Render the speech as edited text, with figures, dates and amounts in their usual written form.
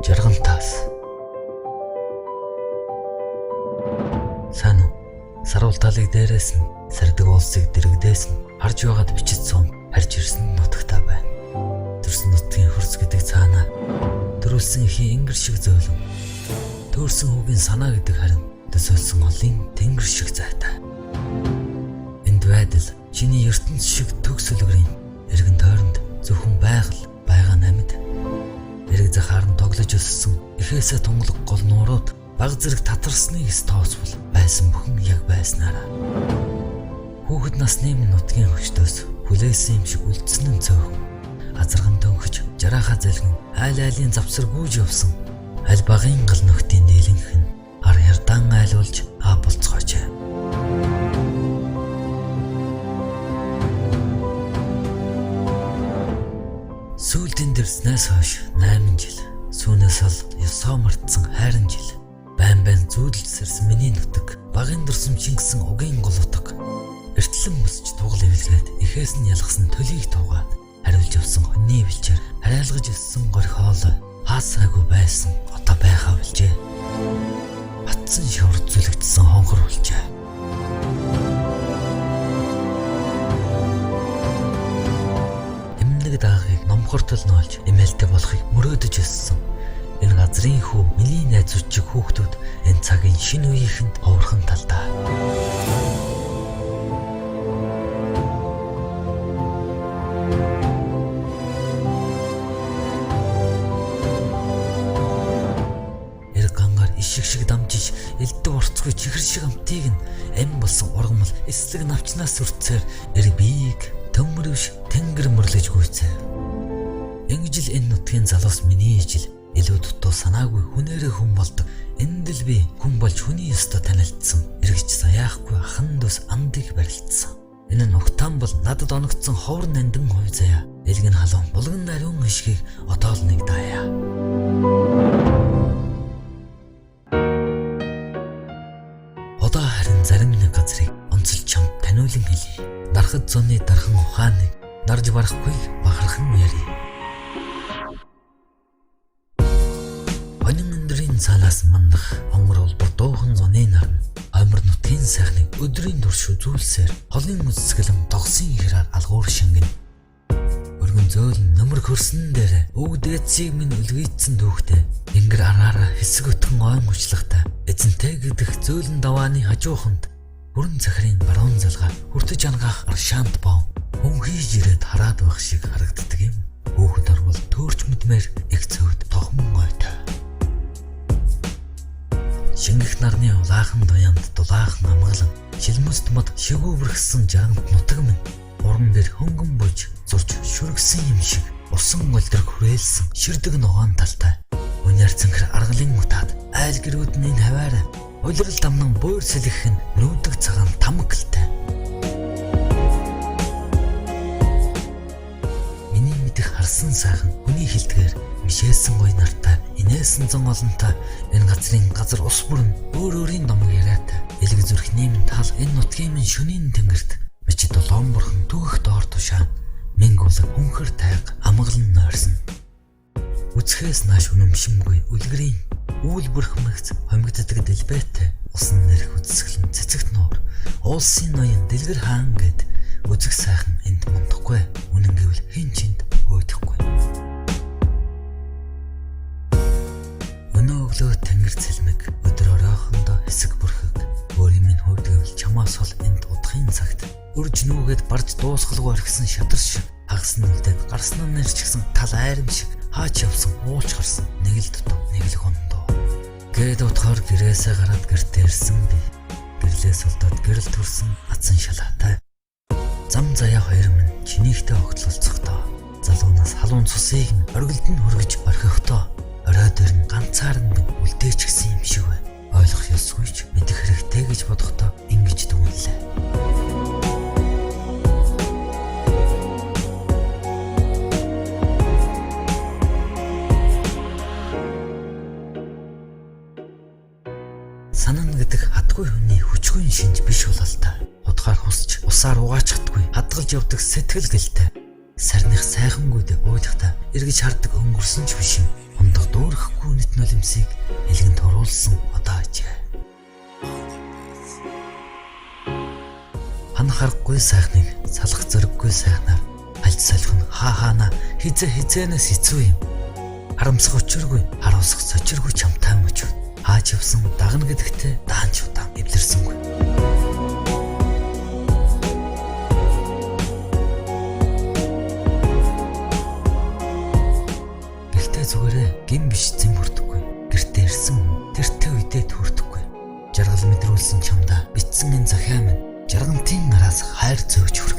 жаргантаас. Сайн уу? Саруул талыг дээрээс нь сардаг улсыг дэрэгдээс нь харж байгаад бичиж сум харж ирсэн нутагтаа байна. Төрсөн нутгийн хөрс гэдэг цаанаа төрүүлсэн ихийн ингэр шиг зөөлөн. Төөрсөн хүүгийн санаа гэдэг харин төсөөлсөн олын тэнгэр шиг зайтай. Энд байдал чиний ертөнц шиг төгсөлгөрийн эргэн тойронд зөвхөн байгаа намид. Эрэг захаар нь тоглож өссөн эхээсээ тунгалаг гол нуурууд баг зэрэг татарсныг тооцвол байсан бүхэн яг байснараа. Хүүхэд насны нутгийн хөчтөөс хүлээсэн юм шиг үлдсэн нь цөөхөн. Азарган дөнгөж жарааха залгин айлын завсар гүйж явсан. Аль багын гал нөхдийн дийлэнх нь ар ярдаан айлуулж болцгоожээ. Сүүлдэн дэрснээс хойш 8 жил, сүүнээс ол ёсоо мартсан хайрын жил. Байн зүүдэлсэрсэн миний нутаг, багын дурсамжийн гэсэн угийн голутаг. Эртлэн мөсч тугал эвлгээд эхээс нь ялгсан төлийг туугаад хариулж явсан хүний бэлчээр харайлгаж өссөн горь хоолой хаасаагүй байсан одоо байхаа билжээ. Батсан шавар зүлэгдсэн хонхор болжээ. Эмнэг даагыг номхортол ноолж эмээлтэй болохыг мөрөөдөж өссөн. Энэ газрын хүү миний найзууд чиг хүүхдүүд энэ цагийн шинэ үеийнхэнд оврхон талдаа. Шиг дамжиж элдв орцгүй чихэр шиг амтыг нь эм болсон ургамал эслэг навчнаас үрцээр биеийг төмөрөж тэнгэр мөрлөж гүйцээ. Ингэж л энэ нутгийн залуус миний ижил илүү дутуу санаагүй хүнээрээ хүн болдог. Энд л би хүн болж хүний ёстой танилцсан. Эргэж саяахгүй ахан дэс андыг барилдсан. Энэ нь угтаан бол надад оногдсон ховор нандин хуй заяа. Элгэн халуун булган нариун ишгийг одоолныг даая. Одоо харин зарим нэг газрыг онцолж чам таниулан хэлье. Дархад зуны дархан ухааныг нарж барахгүй бахархан ярий. Онин өндрийн цаанаас мандах онгор улбар дуухан зуны нарна. Омор нутгийн сайхныг өдрийн турш үзүүлсээр холын үсгэлэн тогсын хэрээр алгуур шингэн. Өргөн зөөлн нөмөр хөрсөн дээр өвдөцийг минь үлгийцсэн түүхтэй. Ингэр араараа хэсэг өтгөн ойн уучлагтай эзэнтэй гэдэг зөөлөн давааны хажууханд бүрэн захирын баруун залгаа хүртэж ангаах аршаант бов хүн хийж ирээд хараад байх шиг харагддаг юм. Хүүхэд орвол төөрч мэдмээр их цөвд тохмон ойтой. Шингэх нарны улаахан дуянд дулаахан амгалан шилмөст мод шигүүвэрхсэн жагант нутаг минь уран дээр хөнгөн буж зурж шүргсэн юм шиг усан голдрог хүрээлсэн ширдэг ногоон талтай. Үнээр цэнхэр аргалын утаад айл гэрүүд нь хаваараа улирал дамнан буур сэлгэх нь нүүдэг цагаан тамгэлтэй. Миний мэдих харсан сайхан хүний хилдгээр мишээсэн гой нартай инээсэн зан олонтой энэ газрын газар ус бүрэн өөрийн номог яриатай. Элэг зүрхний минь тал энэ нутгийн минь шөнийн тэнгэрт мичид улаан бурхан түүх доор тушаан минь гулаг хүнхэр тайг амгалан нойрсон. Үцхээс нааш үнэмшимгүй үлгэрийн үүл бүрхмэгц хомигддаг дэлбэтэй усан нэрх үцсгэлэн цэцэгт нуур уулсын ноён дэлгэр хаан гэд үзэг сайхан энд мундахгүй үнэн гэвэл хэн чинд өөдөхгүй. Өнөө өглөө тэнгэр цэлмэг өдөр оройхондоо хэсэг бүрхэг өөрийн минь хувьд гэвэл чамаас ол энд удахын цагт үрж нүүгээд барж дуусгалгүй орхисон шатар шиг хагас нь үлдээд гарснаа нэрчгсэн тал айрам шиг хаач явсан уулч гарсан нэг л дутуу нэг л гондоо гээд утгаар гэрээсээ гараад гэртээ ирсэн би. Гэрлээс улдаад гэрэл төрсөн атсан шалаатай. Зам заяа хоёр минь чинийхтэй огтлолцохдоо залуунаас халуун цусыг нь оргилд нь хөргөж орхихдоо орой дээр нь ганцаар нь үлдээч гисэн юм шиг байна. Ойлгох ёсгүй ч мэдэх хэрэгтэй гэж бодохдоо ингэж дүнлээ. Санан гэдэг хатгүй хүний хүчгүй шинж биш бололтой. Удахаар хусч усаар угаачдаггүй хадгалж явдаг сэтгэл гэлтэй. Сарных сайхангүйд уйлахта эргэж хардаг өнгөрсөн ч биш юм. Ундах Дүүрэхгүй нийт нулимсыг элгэнд оруулсан одоо ажээ. Ханах аргагүй сайхныг салах зэрэггүй сайхнаар альж салхи нь хаана хизээнээс хэцүү юм. Харамсах учиргүй, харуулсах сочиргүй чамтай мөч. Хааж явсан дагна гэдэгтээ даанч удаан эвлэрсэнгүй. Гэртээ зүгээрээ гин биш зэм хүрдэггүй. Гэртээ ирсэн тэртээ үедээ төрдөггүй. Жаргал мэдрүүлсэн чамда битсэн энэ захиа минь жаргантын араас хайр зөөж хүрэх.